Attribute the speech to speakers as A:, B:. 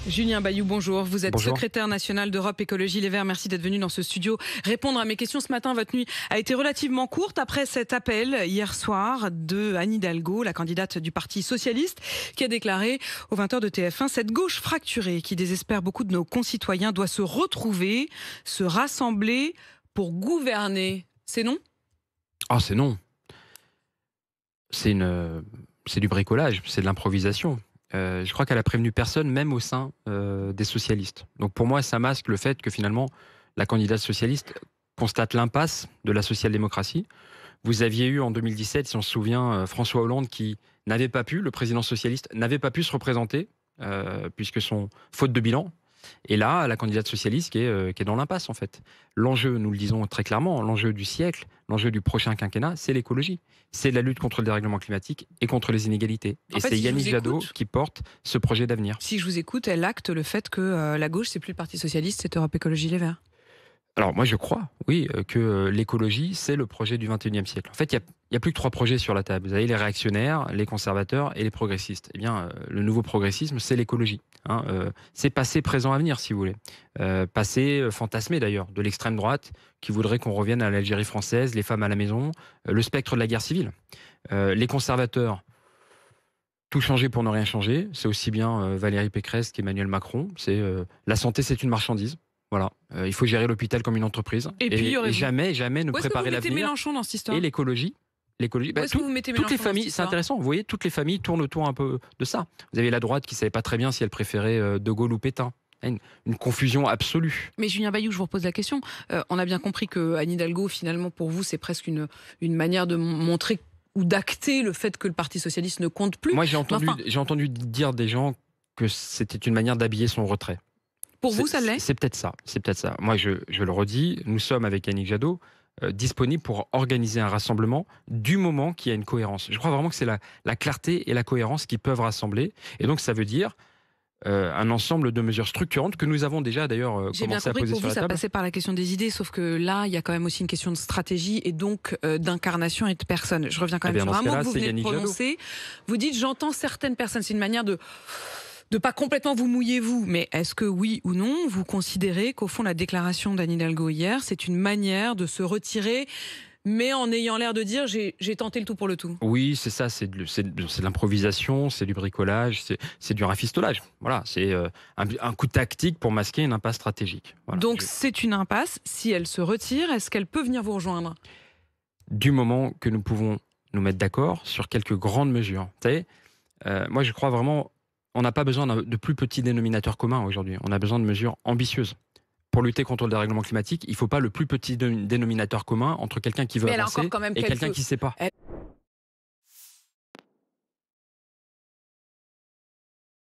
A: Julien Bayou, bonjour. Vous êtes
B: Bonjour.
A: secrétaire national d'Europe Écologie Les Verts. Merci d'être venu dans ce studio répondre à mes questions ce matin. Votre nuit a été relativement courte après cet appel hier soir de Anne Hidalgo, la candidate du Parti socialiste, qui a déclaré aux 20h de TF1 « Cette gauche fracturée qui désespère beaucoup de nos concitoyens doit se retrouver, se rassembler pour gouverner ». C'est non ?
B: Ah, c'est non. C'est du bricolage, c'est de l'improvisation. Je crois qu'elle a prévenu personne, même au sein des socialistes. Donc pour moi, ça masque le fait que finalement, la candidate socialiste constate l'impasse de la social-démocratie. Vous aviez eu en 2017, si on se souvient, François Hollande qui n'avait pas pu, le président socialiste, n'avait pas pu se représenter, puisque son faute de bilan. Et là, la candidate socialiste qui est dans l'impasse, en fait. L'enjeu, nous le disons très clairement, l'enjeu du siècle, l'enjeu du prochain quinquennat, c'est l'écologie. C'est la lutte contre le dérèglement climatique et contre les inégalités. Et c'est Yannick Jadot qui porte ce projet d'avenir.
A: Si je vous écoute, elle acte le fait que la gauche, c'est plus le Parti socialiste, c'est Europe Écologie Les Verts.
B: Alors moi je crois, oui, que l'écologie c'est le projet du 21e siècle. En fait, il y a plus que 3 projets sur la table. Vous avez les réactionnaires, les conservateurs et les progressistes. Eh bien, le nouveau progressisme, c'est l'écologie. C'est passé, présent, avenir, si vous voulez. Passé, fantasmé d'ailleurs, de l'extrême droite, qui voudrait qu'on revienne à l'Algérie française, les femmes à la maison, le spectre de la guerre civile. Les conservateurs, tout changer pour ne rien changer. C'est aussi bien Valérie Pécresse qu'Emmanuel Macron. C'est la santé, c'est une marchandise. Voilà, il faut gérer l'hôpital comme une entreprise. Et jamais ne préparer l'avenir.
A: Où est-ce que vous mettez Mélenchon dans cette histoire ?
B: Et l'écologie. Toutes les familles, c'est intéressant. Vous voyez, toutes les familles tournent autour un peu de ça. Vous avez la droite qui ne savait pas très bien si elle préférait De Gaulle ou Pétain. Une confusion absolue.
A: Mais Julien Bayou, je vous repose la question. On a bien compris que Anne Hidalgo, finalement, pour vous, c'est presque une manière de montrer ou d'acter le fait que le Parti socialiste ne compte plus.
B: Moi, j'ai entendu dire des gens que c'était une manière d'habiller son retrait.
A: Pour vous, ça l'est ?
B: C'est peut-être ça. Moi, je le redis, nous sommes avec Yannick Jadot disponibles pour organiser un rassemblement du moment qu'il y a une cohérence. Je crois vraiment que c'est la clarté et la cohérence qui peuvent rassembler. Et donc, ça veut dire un ensemble de mesures structurantes que nous avons déjà d'ailleurs commencé à poser sur la table. J'ai bien compris que pour vous, ça
A: passait par la question des idées, sauf que là, il y a quand même aussi une question de stratégie et donc d'incarnation et de personnes. Je reviens quand même sur un mot que vous venez de prononcer. Vous dites « j'entends certaines personnes ». C'est une manière de pas complètement vous mouiller vous, mais est-ce que oui ou non, vous considérez qu'au fond la déclaration d'Anne Hidalgo hier, c'est une manière de se retirer, mais en ayant l'air de dire j'ai tenté le tout pour le tout?
B: Oui, c'est ça, c'est de l'improvisation, c'est du bricolage, c'est du rafistolage. Voilà, c'est un coup tactique pour masquer une impasse stratégique. Voilà.
A: Donc c'est une impasse. Si elle se retire, est-ce qu'elle peut venir vous rejoindre?
B: Du moment que nous pouvons nous mettre d'accord sur quelques grandes mesures. Vous savez, moi je crois vraiment... On n'a pas besoin de plus petits dénominateurs communs aujourd'hui. On a besoin de mesures ambitieuses. Pour lutter contre le dérèglement climatique, il ne faut pas le plus petit dénominateur commun entre quelqu'un qui veut avancer et quelqu'un qui ne sait pas.